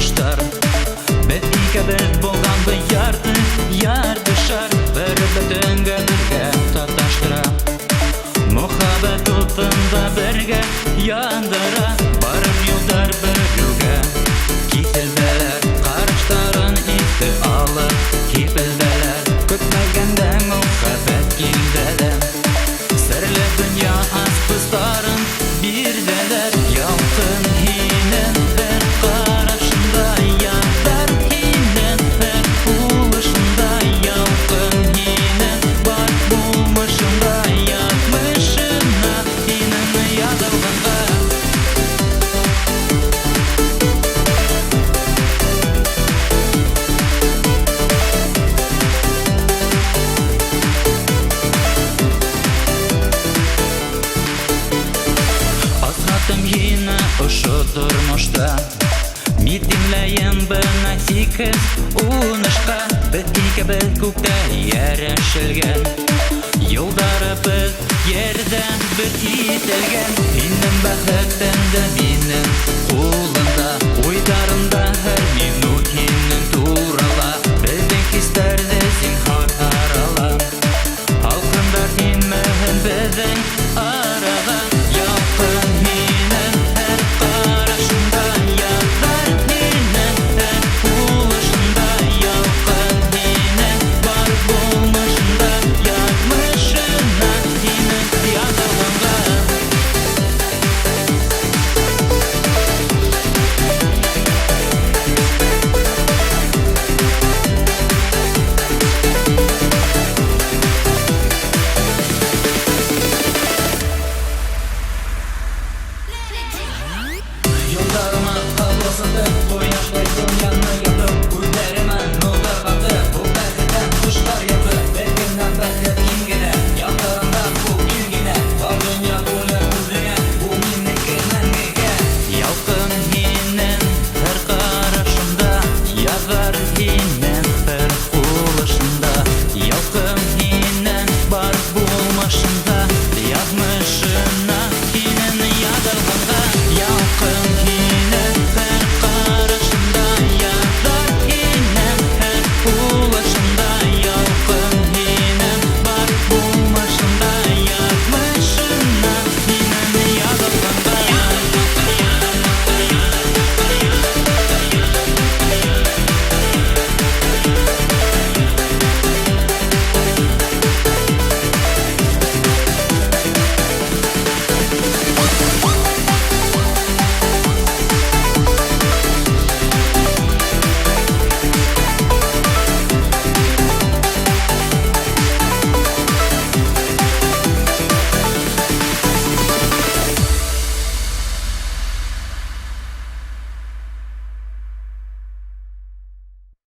каргыштар. Бет икебез булганбы ярдышар, бер-бөтөнгә бергә таташтыра. Мөхәббәт утында бергә яндыра, барып юлдар бергә кителделәр, карыштарын итте алып кипелделәр. Көтмәгәндә мөхәббәт килделәр, серле дөнья аспыстарын бирделәр. Ялкын һинең бер карашында яндар, һинең бер булышында ялкын, һинең бар булмышында ятмышына, һинең язылганга. Азратым һине ошо тормышта, митимләйем бына 8-13-ка. Без икебез күктә яшелгән, юлдарыбыз ердән бер ителгән. Һинең бәхетең дә минең кулымда, уйларымда һәр